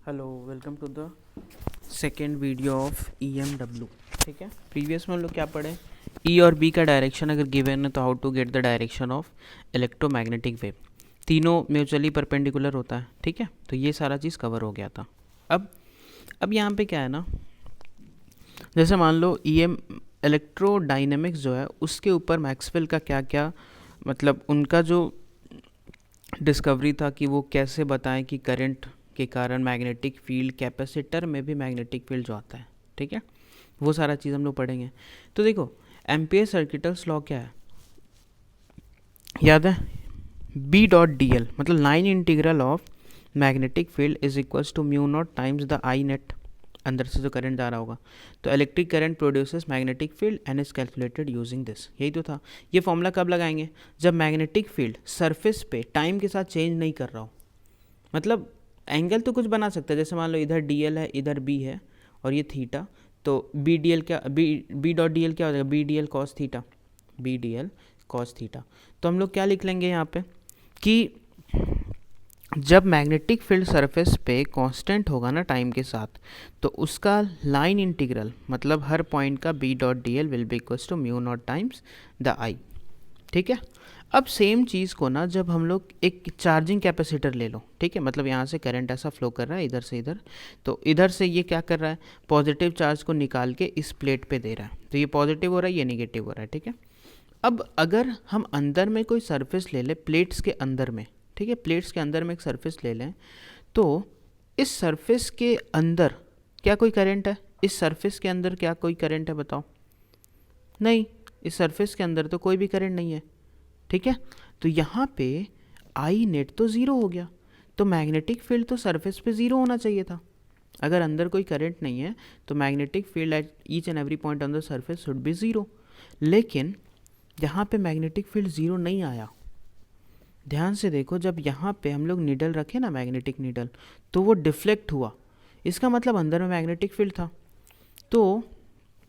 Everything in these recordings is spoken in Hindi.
Hello, welcome to the second video of EMW। ठीक है, प्रीवियस में हम लोग क्या पढ़े, ई और बी का डायरेक्शन अगर गिवन है तो how to get the direction of electromagnetic wave. तीनों म्यूचुअली परपेंडिकुलर होता है। ठीक है, तो ये सारा चीज़ कवर हो गया था। अब यहाँ पे क्या है ना, जैसे मान लो इलेक्ट्रोडाइनमिक्स जो है उसके ऊपर मैक्सवेल का क्या क्या, मतलब उनका जो डिस्कवरी था कि वो कैसे बताएं कि करंट के कारण मैग्नेटिक फील्ड, कैपेसिटर में भी मैग्नेटिक फील्ड जो आता है, ठीक है, वो सारा चीज़ हम लोग पढ़ेंगे। तो देखो, एम्पियर सर्किटल्स लॉ क्या है, याद है? B.dl मतलब line integral of magnetic field is equals to mu naught times the I net, अंदर से जो करंट जा रहा होगा। तो electric current produces magnetic field and is calculated using this. यही तो था। ये फॉर्मूला कब लगाएंगे? जब मैग्नेटिक फील्ड सरफेस पे टाइम के साथ चेंज नहीं कर रहा हो। मतलब एंगल तो कुछ बना सकता है, जैसे मान लो इधर DL है, इधर B है और ये थीटा, तो B डॉट डी एल क्या हो जाएगा? BDL cos theta, BDL cos theta. तो हम लोग क्या लिख लेंगे यहाँ पे कि जब मैग्नेटिक फील्ड सरफेस पे कांस्टेंट होगा ना टाइम के साथ, तो उसका लाइन इंटीग्रल मतलब हर पॉइंट का B.dl will be equals to mu naught times the I. ठीक है, अब सेम चीज़ को ना जब हम लोग एक चार्जिंग कैपेसिटर ले लो, ठीक है, मतलब यहाँ से करंट ऐसा फ्लो कर रहा है इधर से इधर, तो इधर से ये क्या कर रहा है, पॉजिटिव चार्ज को निकाल के इस प्लेट पे दे रहा है, तो ये पॉजिटिव हो रहा है, ये नेगेटिव हो रहा है। ठीक है, अब अगर हम अंदर में कोई सरफेस ले लें, प्लेट्स के अंदर में, ठीक है, प्लेट्स के अंदर में एक सरफेस ले लें, तो इस सरफेस के अंदर क्या कोई करंट है? इस सरफेस के अंदर क्या कोई करंट है, बताओ? नहीं, इस सरफेस के अंदर तो कोई भी करंट नहीं है। ठीक है, तो यहाँ पे आई नेट तो ज़ीरो हो गया, तो मैग्नेटिक फील्ड तो सरफेस पे ज़ीरो होना चाहिए था। अगर अंदर कोई करंट नहीं है तो magnetic field at each and every point on the surface should be zero. लेकिन यहाँ पे मैग्नेटिक फील्ड ज़ीरो नहीं आया। ध्यान से देखो, जब यहाँ पे हम लोग नीडल रखे ना, मैग्नेटिक नीडल, तो वो डिफ्लेक्ट हुआ। इसका मतलब अंदर में मैग्नेटिक फील्ड था। तो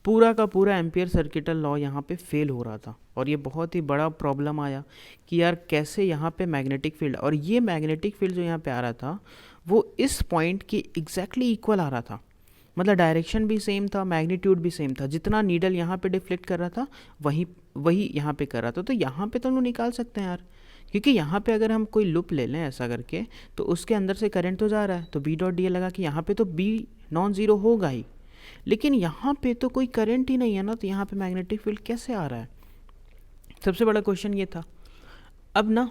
पूरा का पूरा एम्पियर सर्किटल लॉ यहाँ पे फेल हो रहा था, और ये बहुत ही बड़ा प्रॉब्लम आया कि यार कैसे यहाँ पे मैग्नेटिक फील्ड, और ये मैग्नेटिक फील्ड जो यहाँ पे आ रहा था वो इस पॉइंट की एग्जैक्टली इक्वल आ रहा था। मतलब डायरेक्शन भी सेम था, मैग्नीट्यूड भी सेम था, जितना नीडल यहाँ पे डिफ्लेक्ट कर रहा था वही वही यहाँ पे कर रहा था। तो यहाँ पे तो हम लोग निकाल सकते हैं यार, क्योंकि यहाँ पे अगर हम कोई लूप ले लें ऐसा करके, तो उसके अंदर से करंट तो जा रहा है, तो B.dl लगा कि यहाँ पे तो B नॉन ज़ीरो होगा ही। लेकिन यहाँ पे तो कोई करंट ही नहीं है ना, तो यहाँ पे मैग्नेटिक फील्ड कैसे आ रहा है? सबसे बड़ा क्वेश्चन ये था। अब ना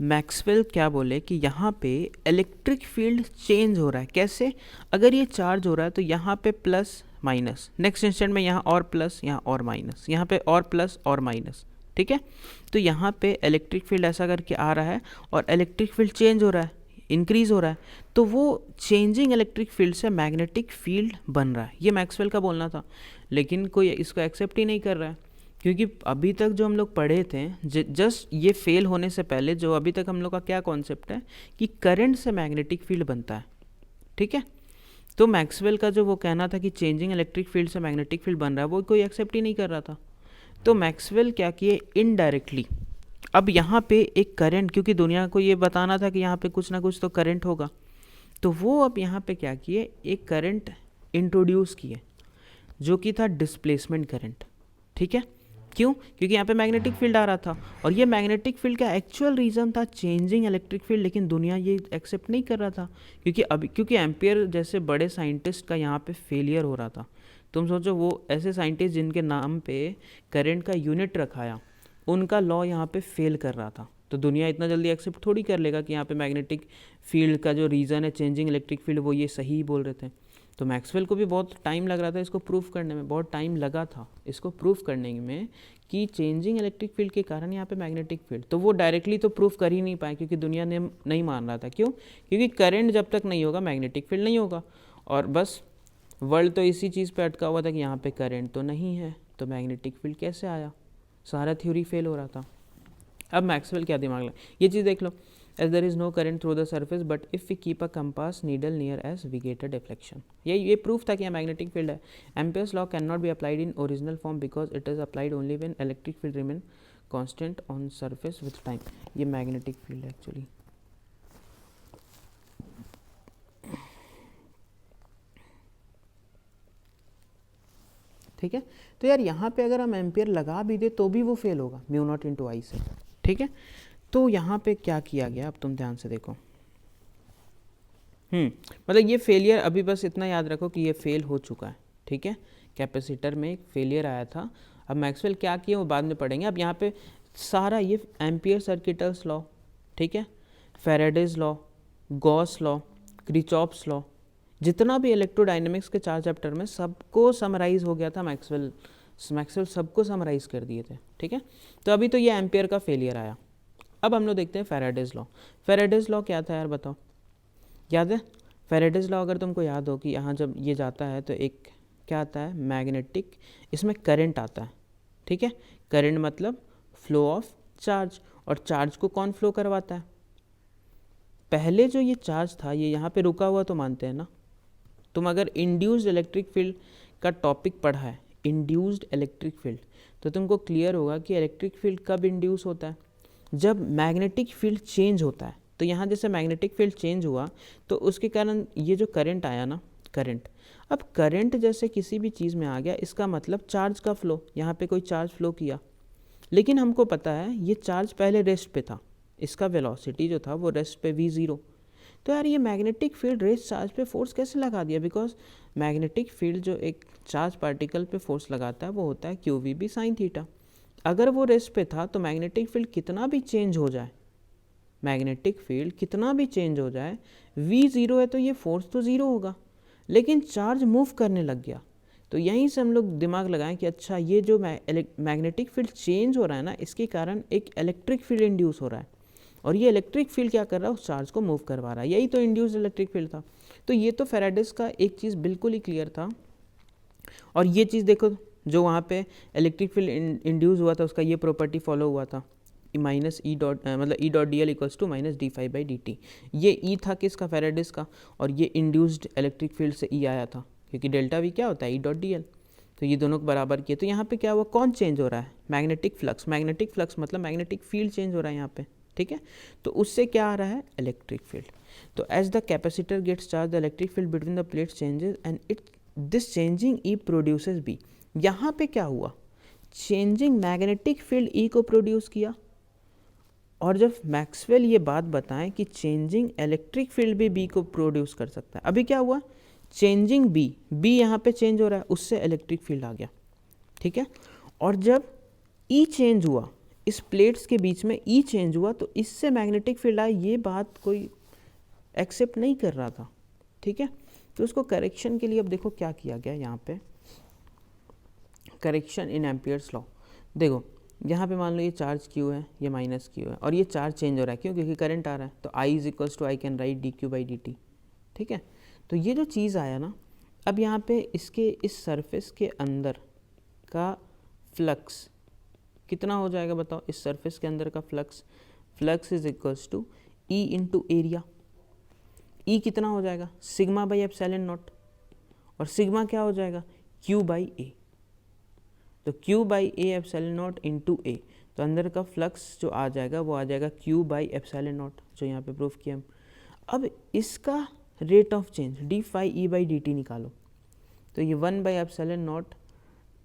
मैक्सवेल क्या बोले कि यहाँ पे इलेक्ट्रिक फील्ड चेंज हो रहा है। कैसे? अगर ये चार्ज हो रहा है तो यहाँ पे प्लस माइनस, नेक्स्ट इंस्टेंट में यहाँ और प्लस, यहाँ और माइनस, यहाँ पे और प्लस और माइनस। ठीक है, तो यहाँ पे इलेक्ट्रिक फील्ड ऐसा करके आ रहा है और इलेक्ट्रिक फील्ड चेंज हो रहा है, इंक्रीज हो रहा है, तो वो चेंजिंग इलेक्ट्रिक फील्ड से मैग्नेटिक फील्ड बन रहा है। ये मैक्सवेल का बोलना था, लेकिन कोई इसको एक्सेप्ट ही नहीं कर रहा है, क्योंकि अभी तक जो हम लोग पढ़े थे, जस्ट ये फेल होने से पहले जो अभी तक हम लोग का क्या कॉन्सेप्ट है कि करंट से मैग्नेटिक फील्ड बनता है। ठीक है, तो मैक्सवेल का जो वो कहना था कि चेंजिंग इलेक्ट्रिक फील्ड से मैग्नेटिक फील्ड बन रहा है, वो कोई एक्सेप्ट ही नहीं कर रहा था। तो मैक्सवेल क्या किए, इनडायरेक्टली अब यहाँ पे एक करंट, क्योंकि दुनिया को ये बताना था कि यहाँ पे कुछ ना कुछ तो करंट होगा, तो वो अब यहाँ पे क्या किए, एक करंट इंट्रोड्यूस किए जो कि था डिस्प्लेसमेंट करंट। ठीक है, क्यों? क्योंकि यहाँ पे मैग्नेटिक फील्ड आ रहा था, और ये मैग्नेटिक फील्ड का एक्चुअल रीज़न था चेंजिंग इलेक्ट्रिक फील्ड, लेकिन दुनिया ये एक्सेप्ट नहीं कर रहा था, क्योंकि एम्पियर जैसे बड़े साइंटिस्ट का यहाँ पे फेलियर हो रहा था। तुम सोचो, वो ऐसे साइंटिस्ट जिनके नाम पे करंट का यूनिट रखाया, उनका लॉ यहाँ पे फेल कर रहा था, तो दुनिया इतना जल्दी एक्सेप्ट थोड़ी कर लेगा कि यहाँ पे मैग्नेटिक फील्ड का जो रीज़न है चेंजिंग इलेक्ट्रिक फील्ड, वो ये सही ही बोल रहे थे। तो मैक्सवेल को भी बहुत टाइम लग रहा था इसको प्रूफ करने में, बहुत टाइम लगा था इसको प्रूफ करने में कि चेंजिंग इलेक्ट्रिक फील्ड के कारण यहाँ पे मैग्नेटिक फील्ड, तो वो डायरेक्टली तो प्रूफ कर ही नहीं पाए, क्योंकि दुनिया ने नहीं मान रहा था। क्यों? क्योंकि करंट जब तक नहीं होगा मैग्नेटिक फील्ड नहीं होगा, और बस वर्ल्ड तो इसी चीज़ पे अटका हुआ था कि यहाँ पे करंट तो नहीं है, तो मैग्नेटिक फील्ड कैसे आया? सारा थ्योरी फेल हो रहा था। अब मैक्सवेल क्या दिमाग लगा, ये चीज़ देख लो, as there is no current through the surface but if we keep a compass needle near as we get a deflection। ये प्रूफ था कि यहाँ मैग्नेटिक फील्ड है। Ampere's law cannot be applied in original form because it is applied only when electric field remain constant on surface with time। ये मैग्नेटिक फील्ड है एक्चुअली। ठीक है। तो यार यहाँ पे अगर हम एम्पियर लगा भी दे तो भी वो फेल होगा म्यू नॉट इंटू आई से, ठीक है। तो यहाँ पे क्या किया गया, अब तुम ध्यान से देखो, मतलब ये फेलियर, अभी बस इतना याद रखो कि ये फेल हो चुका है, ठीक है। कैपेसिटर में एक फेलियर आया था। अब मैक्सवेल क्या किया वो बाद में पढ़ेंगे। अब यहाँ पे सारा ये एम्पियर सर्किटल्स लॉ, ठीक है, Faraday's law, Gauss law, क्रिचॉप्स law, जितना भी इलेक्ट्रोडायनेमिक्स के 4 चैप्टर में सबको समराइज हो गया था मैक्सवेल सबको समराइज कर दिए थे, ठीक है। तो अभी तो ये एम्पियर का फेलियर आया। अब हम लोग देखते हैं फैराडेज लॉ। फैराडेज लॉ क्या था यार बताओ, याद है? फैराडेज लॉ अगर तुमको याद हो कि यहाँ जब ये जाता है तो एक क्या आता है, मैग्नेटिक, इसमें करंट आता है, ठीक है। करंट मतलब फ्लो ऑफ चार्ज, और चार्ज को कौन फ्लो करवाता है? पहले जो ये चार्ज था ये यहाँ पे रुका हुआ तो मानते हैं ना। तुम अगर इंड्यूस्ड इलेक्ट्रिक फील्ड का टॉपिक पढ़ा है, इंड्यूस्ड इलेक्ट्रिक फील्ड, तो तुमको क्लियर होगा कि इलेक्ट्रिक फील्ड कब इंड्यूस होता है, जब मैग्नेटिक फील्ड चेंज होता है। तो यहाँ जैसे मैग्नेटिक फील्ड चेंज हुआ तो उसके कारण ये जो करंट आया ना, करंट, अब करंट जैसे किसी भी चीज़ में आ गया, इसका मतलब चार्ज का फ्लो, यहाँ पे कोई चार्ज फ्लो किया, लेकिन हमको पता है ये चार्ज पहले रेस्ट पे था, इसका वेलोसिटी जो था वो रेस्ट पे v0। तो यार ये मैग्नेटिक फील्ड रेस्ट चार्ज पे फोर्स कैसे लगा दिया, बिकॉज मैग्नेटिक फील्ड जो एक चार्ज पार्टिकल पे फोर्स लगाता है वो होता है QVB साइन थीटा। अगर वो रेस्ट पे था तो मैग्नेटिक फील्ड कितना भी चेंज हो जाए, मैग्नेटिक फील्ड कितना भी चेंज हो जाए, v0 है तो ये फोर्स तो ज़ीरो होगा, लेकिन चार्ज मूव करने लग गया। तो यहीं से हम लोग दिमाग लगाएं कि अच्छा ये जो मैग्नेटिक फील्ड चेंज हो रहा है ना, इसके कारण एक इलेक्ट्रिक फील्ड इंड्यूस हो रहा है, और ये इलेक्ट्रिक फील्ड क्या कर रहा है, उस चार्ज को मूव करवा रहा है, यही तो इंड्यूस्ड इलेक्ट्रिक फील्ड था। तो ये तो फैराडेज का एक चीज़ बिल्कुल ही क्लियर था। और ये चीज़ देखो, जो वहाँ पे इलेक्ट्रिक फील्ड इंड्यूस हुआ था उसका ये प्रॉपर्टी फॉलो हुआ था, माइनस ई डॉट मतलब E dot D L equals to minus D phi by D T. ये ई था किसका, फैराडेज का, और ये इंड्यूस्ड इलेक्ट्रिक फील्ड से ई आया था, क्योंकि डेल्टा वी क्या होता है, ई डॉट डी एल। तो ये दोनों को बराबर किए। तो यहाँ पे क्या हुआ, कौन चेंज हो रहा है, मैग्नेटिक फ्लक्स। मैग्नेटिक फ्लक्स मतलब मैग्नेटिक फील्ड चेंज हो रहा है यहाँ पे, ठीक है। तो उससे क्या आ रहा है, इलेक्ट्रिक फील्ड। तो as the capacitor gets charge the electric field between the plates changes and it this changing E produces B. यहाँ पे क्या हुआ, चेंजिंग मैग्नेटिक फील्ड ई को प्रोड्यूस किया, और जब मैक्सवेल ये बात बताएं कि चेंजिंग इलेक्ट्रिक फील्ड भी बी को प्रोड्यूस कर सकता है, अभी क्या हुआ, चेंजिंग बी यहाँ पे चेंज हो रहा है, उससे इलेक्ट्रिक फील्ड आ गया, ठीक है। और जब ई चेंज हुआ, इस प्लेट्स के बीच में ई चेंज हुआ, तो इससे मैग्नेटिक फील्ड आया, ये बात कोई एक्सेप्ट नहीं कर रहा था, ठीक है। तो उसको करेक्शन के लिए अब देखो क्या किया गया यहाँ पे, करेक्शन इन एम्पियर्स लॉ। देखो यहाँ पे मान लो ये चार्ज क्यू है, ये माइनस क्यू है, और ये चार्ज चेंज हो रहा है, क्यों, क्योंकि करंट आ रहा है। तो I is equals to I can write D Q by D T, ठीक है। तो ये जो चीज़ आया ना, अब यहाँ पे इसके इस सरफेस के अंदर का फ्लक्स कितना हो जाएगा बताओ, इस सरफेस के अंदर का flux is equals to E into area. E कितना हो जाएगा, सिग्मा बाई एप्सिलॉन नॉट, और सिग्मा क्या हो जाएगा, क्यू बाई ए। तो Q by A epsilon naught into A, तो अंदर का फ्लक्स जो आ जाएगा वो आ जाएगा क्यू बाई एप्सिलॉन नॉट, जो यहाँ पे प्रूफ किया हम। अब इसका rate of change D phi E by D T निकालो, तो ये 1 by epsilon naught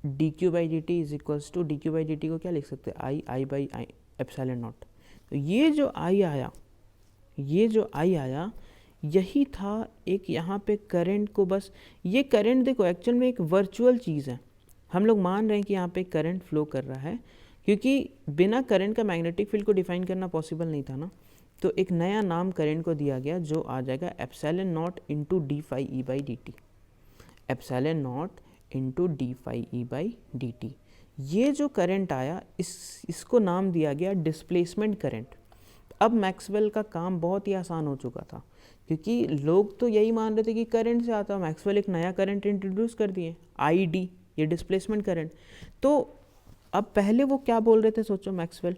D Q by D T is equals to, D Q by D T को क्या लिख सकते हैं, आई बाई एप्सिलॉन नॉट। तो ये जो आई आया, यही था एक यहाँ पे करंट को, बस ये करंट देखो एक्चुअल में एक वर्चुअल चीज़ है, हम लोग मान रहे हैं कि यहाँ पे करंट फ्लो कर रहा है, क्योंकि बिना करंट का मैग्नेटिक फील्ड को डिफाइन करना पॉसिबल नहीं था ना। तो एक नया नाम करंट को दिया गया जो आ जाएगा epsilon naught into D phi E by D T, epsilon naught into D phi E by D T. ये जो करंट आया इसको नाम दिया गया डिस्प्लेसमेंट करंट। अब मैक्सवेल का काम बहुत ही आसान हो चुका था, क्योंकि लोग तो यही मान रहे थे कि करंट से आता, मैक्सवेल एक नया करंट इंट्रोड्यूस कर दिए, आई डी, ये डिस्प्लेसमेंट करंट। तो अब पहले वो क्या बोल रहे थे, सोचो मैक्सवेल,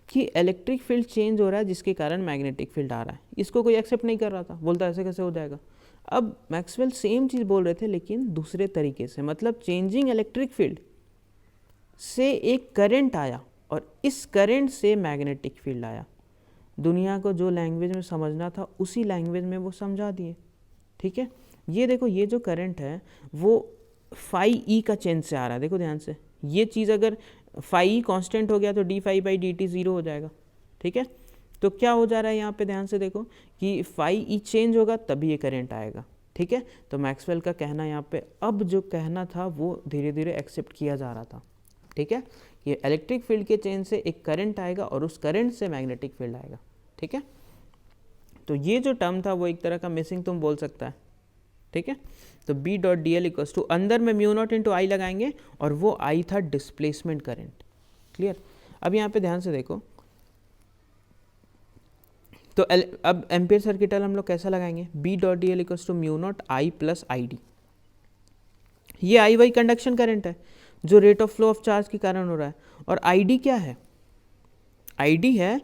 कि इलेक्ट्रिक फील्ड चेंज हो रहा है जिसके कारण मैग्नेटिक फील्ड आ रहा है, इसको कोई एक्सेप्ट नहीं कर रहा था, बोलता ऐसे कैसे हो जाएगा। अब मैक्सवेल सेम चीज़ बोल रहे थे लेकिन दूसरे तरीके से, मतलब चेंजिंग इलेक्ट्रिक फील्ड से एक करंट आया, और इस करंट से मैग्नेटिक फील्ड आया। दुनिया को जो लैंग्वेज में समझना था उसी लैंग्वेज में वो समझा दिए, ठीक है। ये देखो, ये जो करंट है वो फाई ई का चेंज से आ रहा है, देखो ध्यान से, ये चीज़ अगर फाई ई कॉन्स्टेंट हो गया तो D phi by D T zero हो जाएगा, ठीक है। तो क्या हो जा रहा है यहाँ पे, ध्यान से देखो कि फाई ई चेंज होगा तभी ये करंट आएगा, ठीक है। तो मैक्सवेल का कहना यहाँ पे अब जो कहना था वो धीरे धीरे एक्सेप्ट किया जा रहा था, ठीक है। ये इलेक्ट्रिक फील्ड के चेंज से एक करंट आएगा और उस करंट से मैग्नेटिक फील्ड आएगा, ठीक है। तो ये जो टर्म था वो एक तरह का मिसिंग तुम बोल सकता है, ठीक है। तो B dot D L equals to, अंदर में म्यू नॉट इंटू आई लगाएंगे और वो आई था डिस्प्लेसमेंट करंट, क्लियर। अब यहाँ पे ध्यान से देखो, तो अब एम्पियर सर्किटल हम लोग कैसा लगाएंगे, B dot D L equals to mu naught I plus I D. ये आई वाई कंडक्शन करंट है जो rate of flow of charge के कारण हो रहा है, और आई डी क्या है, आई डी है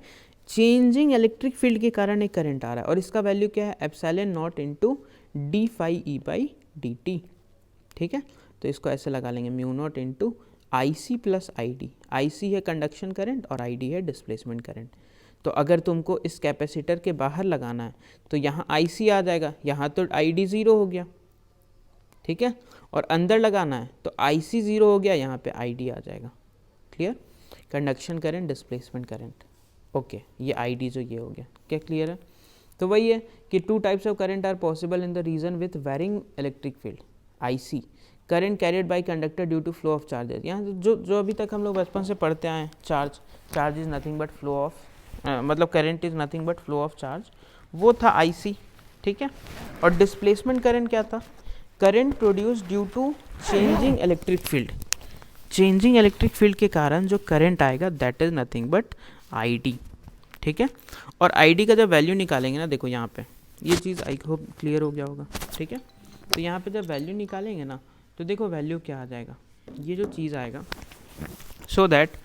चेंजिंग इलेक्ट्रिक फील्ड के कारण एक करंट आ रहा है, और इसका वैल्यू क्या है, epsilon naught into D phi E by D T, ठीक है। तो इसको ऐसे लगा लेंगे, mu naught into I C plus I D. I C है कंडक्शन करंट और आई डी है डिस्प्लेसमेंट करंट। तो अगर तुमको इस कैपेसिटर के बाहर लगाना है तो यहाँ आई सी आ जाएगा, यहाँ तो आई डी ज़ीरो हो गया, ठीक है। और अंदर लगाना है तो आई सी ज़ीरो हो गया, यहाँ पे आई डी आ जाएगा, clear. Conduction current displacement current, okay. ये आई डी जो ये हो गया, क्या क्लियर है। तो वही है कि two types of current are possible in the region with varying electric field, I C current carried by conductor due to flow of charges. यहाँ जो अभी तक हम लोग बचपन से पढ़ते आए हैं, charge is nothing but flow of, मतलब current is nothing but flow of charge, वो था आई सी, ठीक है। और डिस्प्लेसमेंट करंट क्या था, current produce due to changing electric field. Changing electric field के कारण जो करंट आएगा that is nothing but I D, ठीक है। और आई डी का जब वैल्यू निकालेंगे ना, देखो यहाँ पे ये चीज़ आई होप क्लियर हो गया होगा, ठीक है। तो यहाँ पे जब वैल्यू निकालेंगे ना तो देखो वैल्यू क्या आ जाएगा, ये जो चीज़ आएगा, so that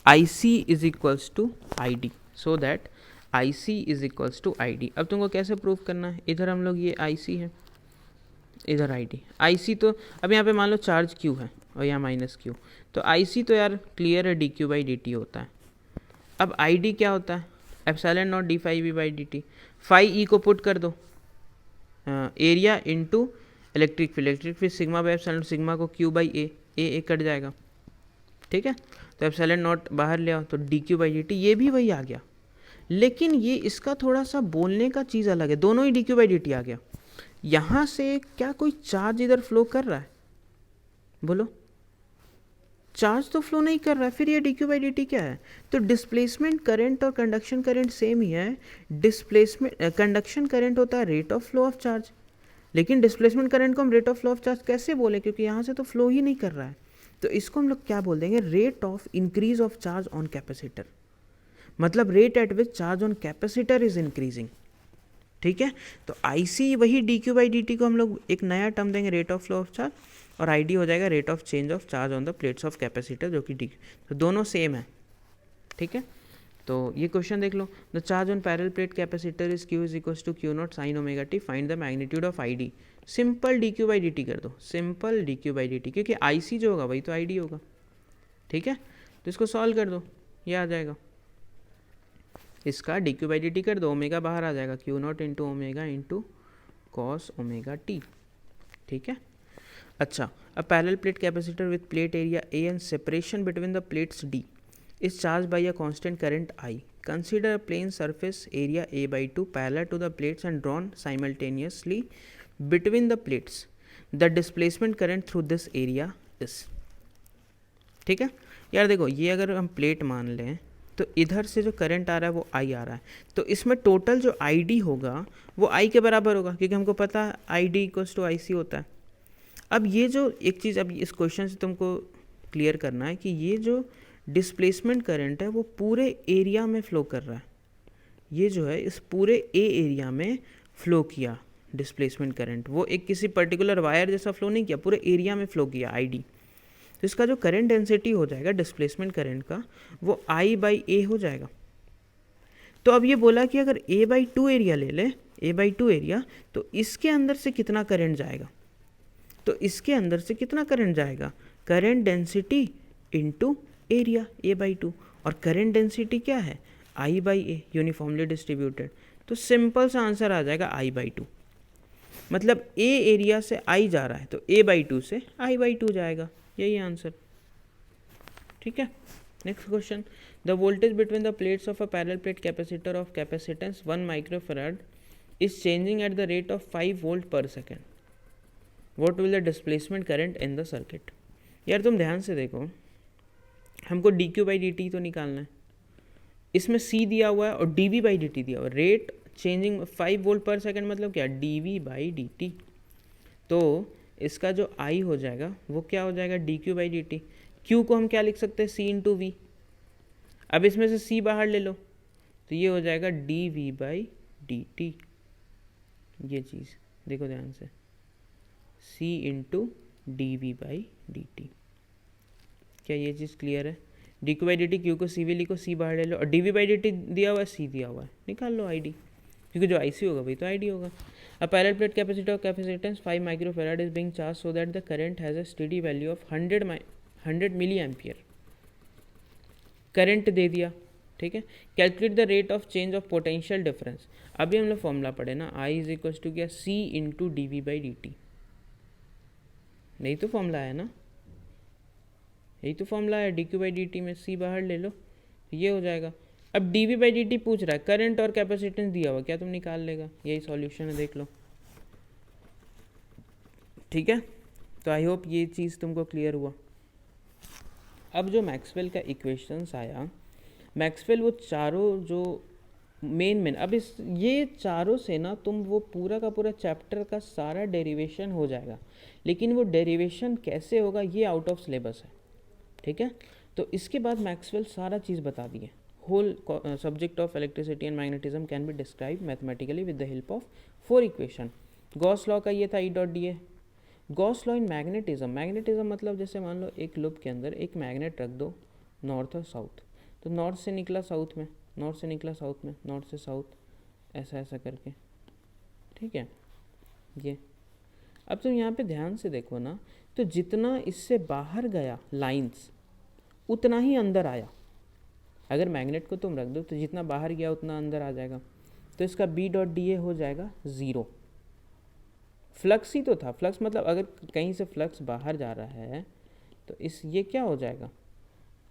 I C is equals to I D, so that I C is equals to I D. अब तुमको कैसे प्रूव करना है, इधर हम लोग ये आई सी है, इधर आई डी, आई सी तो अब यहाँ पे मान लो चार्ज क्यू है और यहाँ माइनस क्यू, तो आई सी तो यार क्लियर है D Q by D T होता है। अब आई डी क्या होता है, epsilon naught D phi V by D T. Phi E को पुट कर दो area into electric field sigma by epsilon, sigma को क्यू बाई ए कट जाएगा, ठीक है। तो एप्सिलॉन नॉट बाहर ले आओ तो D Q by D T, ये भी वही आ गया, लेकिन ये इसका थोड़ा सा बोलने का चीज़ अलग है, दोनों ही D Q by D T आ गया। यहाँ से क्या कोई चार्ज इधर फ्लो कर रहा है, बोलो, चार्ज तो फ्लो नहीं कर रहा है, फिर ये D Q by D T क्या है। तो डिस्प्लेसमेंट करंट और कंडक्शन करंट सेम ही है। डिस्प्लेसमेंट कंडक्शन करंट होता है rate of flow of charge, लेकिन डिस्प्लेसमेंट करंट को हम rate of flow of charge कैसे बोले, क्योंकि यहाँ से तो फ्लो ही नहीं कर रहा है। तो इसको हम लोग क्या बोल देंगे, rate of increase of charge on capacitor, मतलब rate at which charge on capacitor is increasing, ठीक है। तो आई सी वही D Q by D T को हम लोग एक नया टर्म देंगे, rate of flow of charge, और आई डी हो जाएगा rate of change of charge on the plates of capacitor, जो कि डी, तो दोनों सेम है, ठीक है। तो ये क्वेश्चन देख लो, the charge on parallel plate capacitor is Q is equals to Q naught sine omega T, find the magnitude of I D. Simple D Q by D T कर दो, simple D Q by D T, क्योंकि आई सी जो होगा वही तो आई डी होगा, ठीक है। तो इसको सॉल्व कर दो, ये आ जाएगा, इसका D Q by D T कर दो, ओमेगा बाहर आ जाएगा, Q not into omega into cos omega T, ठीक है। अच्छा, अ parallel plate capacitor with plate area A and separation between the plates D is charged by a constant current I. Consider a plane surface area A by 2 parallel to the plates and drawn simultaneously between the plates. The displacement current through this area is. ठीक है यार, देखो ये अगर हम प्लेट मान लें तो इधर से जो करंट आ रहा है वो I आ रहा है, तो इसमें टोटल जो ID होगा वो I के बराबर होगा, क्योंकि हमको पता है ID इक्वल्स टू IC होता है। अब ये जो एक चीज़ अब इस क्वेश्चन से तुमको क्लियर करना है कि ये जो डिस्प्लेसमेंट करंट है वो पूरे एरिया में फ़्लो कर रहा है, ये जो है इस पूरे ए एरिया में फ़्लो किया डिस्प्लेसमेंट करंट, वो एक किसी पर्टिकुलर वायर जैसा फ़्लो नहीं किया, पूरे एरिया में फ़्लो किया आई डी। तो इसका जो करंट डेंसिटी हो जाएगा डिस्प्लेसमेंट करंट का वो आई बाई ए हो जाएगा। तो अब ये बोला कि अगर ए बाई टू एरिया ले ले, ए बाई टू एरिया, तो इसके अंदर से कितना करंट जाएगा, तो इसके अंदर से कितना करंट जाएगा, current density into area A by two, और करंट डेंसिटी क्या है आई बाई ए, यूनिफॉर्मली डिस्ट्रीब्यूटेड। तो सिंपल सा आंसर आ जाएगा आई बाई टू। मतलब ए एरिया से आई जा रहा है तो a/2 से i/2 जाएगा, यही आंसर। ठीक है, next question, the voltage between the plates of a parallel plate capacitor of capacitance 1 microfarad is changing at the rate of 5 volt per second, what will the displacement current in the circuit. यार तुम ध्यान से देखो, हमको dq/dt तो निकालना है, इसमें c दिया हुआ है और dv/dt दिया हुआ है, rate changing 5 volt per second मतलब क्या, dv/dt। तो इसका जो i हो जाएगा वो क्या हो जाएगा, dq/dt। q को हम क्या लिख सकते हैं, c इंटू वी। अब इसमें से c बाहर ले लो तो ये हो जाएगा dv/dt। ये चीज़ देखो ध्यान से, c इंटू dv/dt। क्या ये चीज़ क्लियर है? dq/dt, q को c भी लिखो, c बाहर ले लो, और dv/dt दिया हुआ है, c दिया हुआ है, निकाल लो id, क्योंकि जो IC होगा वही तो id होगा। A parallel plate capacitor of capacitance 5 microfarad is being charged so that the current has a steady value of 100 milliampere। Current दे दिया, ठीक है। Calculate the rate of change of potential difference. अभी हम लोग फॉर्मूला पढ़े ना, I इज इक्वल टू क्या, C इंटू dv/dt। नहीं तो फॉर्मूला है ना, यही तो फॉर्मूला है, dq/dt में c बाहर ले लो तो ये हो जाएगा। अब dv/dt पूछ रहा है, करंट और कैपेसिटेंस दिया हुआ, क्या तुम निकाल लेगा, यही सॉल्यूशन है, देख लो। ठीक है, तो आई होप ये चीज़ तुमको क्लियर हुआ। अब जो मैक्सवेल का इक्वेशंस आया, मैक्सवेल वो चारों जो मेन अब ये चारों से ना तुम वो पूरा का पूरा चैप्टर का सारा डेरिवेशन हो जाएगा, लेकिन वो डेरिवेशन कैसे होगा ये आउट ऑफ सिलेबस है। ठीक है, तो इसके बाद मैक्सवेल सारा चीज़ बता दिए। Whole subject of electricity and magnetism can be describe mathematically with the help of 4 equation. Gauss law का ये था E.dA। Gauss law in magnetism, magnetism मतलब जैसे मान लो एक लूप के अंदर एक मैग्नेट रख दो, नॉर्थ और साउथ, तो नॉर्थ से निकला साउथ में, नॉर्थ से निकला साउथ में, नॉर्थ से साउथ, ऐसा ऐसा करके। ठीक है, ये अब तुम यहाँ पे ध्यान से देखो ना, तो जितना इससे बाहर गया लाइंस उतना ही अंदर आया। अगर मैग्नेट को तुम रख दो तो जितना बाहर गया उतना अंदर आ जाएगा, तो इसका B.dA हो जाएगा 0। फ्लक्स ही तो था, फ्लक्स मतलब अगर कहीं से फ्लक्स बाहर जा रहा है तो इस ये क्या हो जाएगा,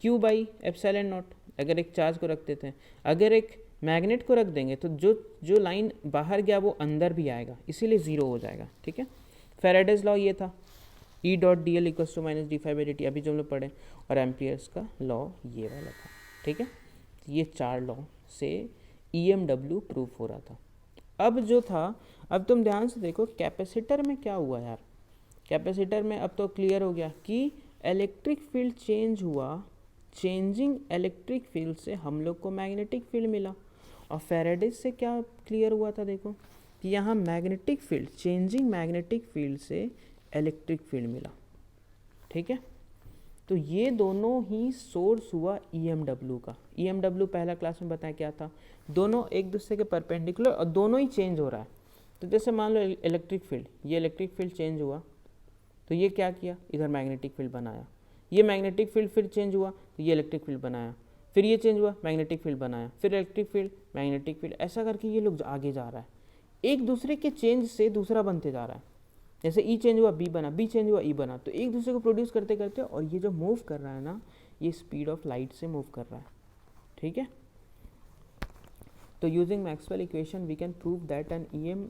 Q/ε0। अगर एक चार्ज को रख देते हैं, अगर एक मैग्नेट को रख देंगे तो जो लाइन बाहर गया वो अंदर भी आएगा, इसीलिए 0 हो जाएगा। ठीक है, फैराडेज लॉ ये था, E.dl equals to minus d5/dt, अभी जो हम लोग पढ़े, और एम्पियर्स का लॉ ये वाला था। ठीक है, ये 4 लॉ से EMW प्रूफ हो रहा था। अब जो था, अब तुम ध्यान से देखो कैपेसिटर में क्या हुआ यार, कैपेसिटर में अब तो क्लियर हो गया कि इलेक्ट्रिक फील्ड चेंज हुआ, चेंजिंग इलेक्ट्रिक फील्ड से हम लोग को मैग्नेटिक फील्ड मिला। और फैराडेज से क्या क्लियर हुआ था, देखो कि यहाँ magnetic field, changing magnetic field से इलेक्ट्रिक फील्ड मिला। ठीक है, तो ये दोनों ही सोर्स हुआ EMW का। EMW पहला क्लास में बताया क्या था, दोनों एक दूसरे के परपेंडिकुलर और दोनों ही चेंज हो रहा है। तो जैसे मान लो इलेक्ट्रिक फील्ड, ये इलेक्ट्रिक फील्ड चेंज हुआ तो ये क्या किया, इधर मैग्नेटिक फील्ड बनाया, ये मैग्नेटिक फील्ड फिर चेंज हुआ तो ये इलेक्ट्रिक फील्ड बनाया, फिर ये चेंज हुआ मैग्नेटिक फील्ड बनाया, फिर इलेक्ट्रिक फील्ड मैग्नेटिक फील्ड, ऐसा करके ये लोग आगे जा रहा है, एक दूसरे के चेंज से दूसरा बनते जा रहा है। जैसे E चेंज हुआ B बना, B चेंज हुआ E बना, तो एक दूसरे को प्रोड्यूस करते करते, और ये जो मूव कर रहा है ना, ये स्पीड ऑफ लाइट से मूव कर रहा है। ठीक है, तो using Maxwell equation we can prove that an EM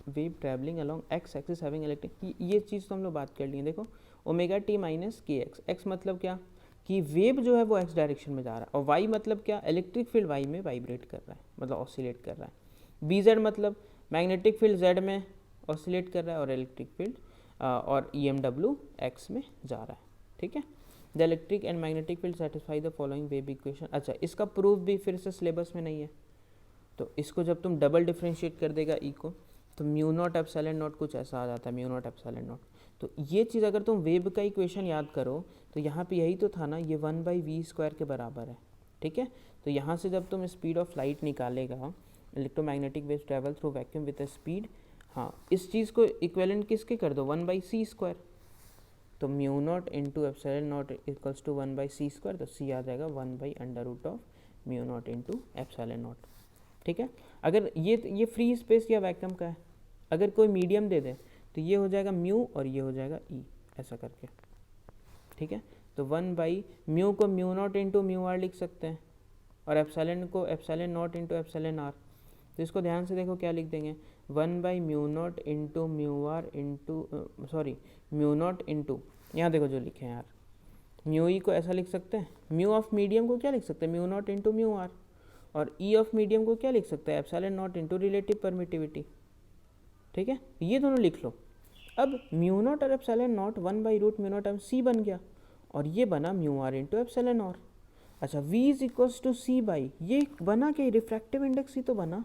wave travelling along x axis having electric, ये चीज़ तो हम लोग बात कर लिए। देखो ω_t - kx, x मतलब क्या कि वेव जो है वो x डायरेक्शन में जा रहा है, और y मतलब क्या, इलेक्ट्रिक फील्ड y में वाइब्रेट कर रहा है, मतलब ऑसिलेट कर रहा है। BZ मतलब मैग्नेटिक फील्ड z में ऑसिलेट कर रहा है, और इलेक्ट्रिक फील्ड और EMW x में जा रहा है। ठीक है, the electric and magnetic field satisfy the following wave equation. अच्छा, इसका प्रूफ भी फिर से सिलेबस में नहीं है, तो इसको जब तुम डबल डिफ्रेंशिएट कर देगा E को, तो μ0ε0 कुछ ऐसा आ जाता है, μ0ε0। तो ये चीज़ अगर तुम वेव का इक्वेशन याद करो तो यहाँ पे यही तो था ना, ये 1/v² के बराबर है। ठीक है, तो यहाँ से जब तुम स्पीड ऑफ लाइट निकालेगा, electromagnetic wave travel through vacuum with speed, हाँ इस चीज़ को इक्वेलेंट किसके कर दो, 1/c², तो μ0 इंटू ε0 इक्वल्स टू 1/c², तो c आ जाएगा 1/√ऑफ μ0 इंटू ε0। ठीक है, अगर ये फ्री स्पेस या वैक्यूम का है, अगर कोई मीडियम दे दे तो ये हो जाएगा म्यू और ये हो जाएगा ई, ऐसा करके, ठीक है। तो 1 म्यू को mu naught into mu R लिख सकते हैं, और एप्सिलॉन को epsilon naught into epsilon R. तो इसको ध्यान से देखो क्या लिख देंगे, 1/म्यू naught into mu R into sorry mu naught into, यहाँ देखो जो लिखे हैं यार, म्यू ई को ऐसा लिख सकते हैं, म्यू ऑफ मीडियम को क्या लिख सकते हैं, mu naught into mu R, और ई ऑफ मीडियम को क्या लिख सकते हैं, epsilon naught into relative permittivity, ठीक है। ये दोनों लिख लो। अब म्यू नॉट और एप्सिलॉन नॉट 1/रूट म्यू नॉट एम सी बन गया, और ये बना mu R into epsilon R. अच्छा, v is equals to C by, ये बना क्या, रिफ्रैक्टिव इंडेक्स ही तो बना,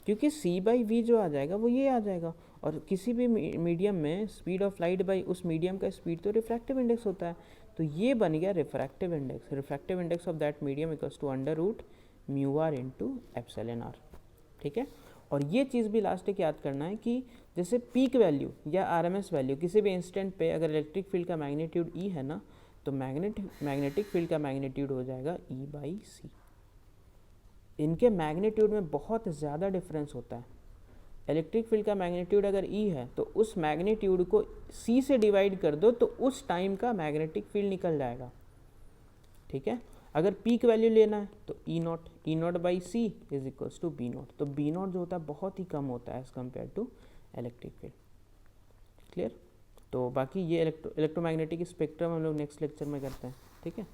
क्योंकि c बाई वी जो आ जाएगा वो ये आ जाएगा, और किसी भी मीडियम में स्पीड ऑफ लाइट बाई उस मीडियम का स्पीड तो रिफ्रैक्टिव इंडेक्स होता है, तो ये बन गया refractive index. Refractive index of that medium equals to under root mu R into epsilon R, ठीक है। और ये चीज़ भी लास्ट तक याद करना है कि जैसे पीक वैल्यू या आरएमएस वैल्यू किसी भी इंस्टेंट पे अगर इलेक्ट्रिक फील्ड का मैग्नीट्यूड ई है ना, तो मैग्नेटिक फील्ड का मैग्नीट्यूड हो जाएगा ई बाई सी। इनके मैग्नीट्यूड में बहुत ज़्यादा डिफरेंस होता है। इलेक्ट्रिक फील्ड का मैग्नीट्यूड अगर ई है तो उस मैग्नीट्यूड को सी से डिवाइड कर दो तो उस टाइम का मैग्नेटिक फील्ड निकल जाएगा, ठीक है। अगर पीक वैल्यू लेना है तो E naught by C is equals to B naught, तो बी नॉट जो होता है बहुत ही कम होता है as compare to electric field, clear. तो बाकी ये इलेक्ट्रोमैग्नेटिक स्पेक्ट्रम हम लोग नेक्स्ट लेक्चर में करते हैं, ठीक है।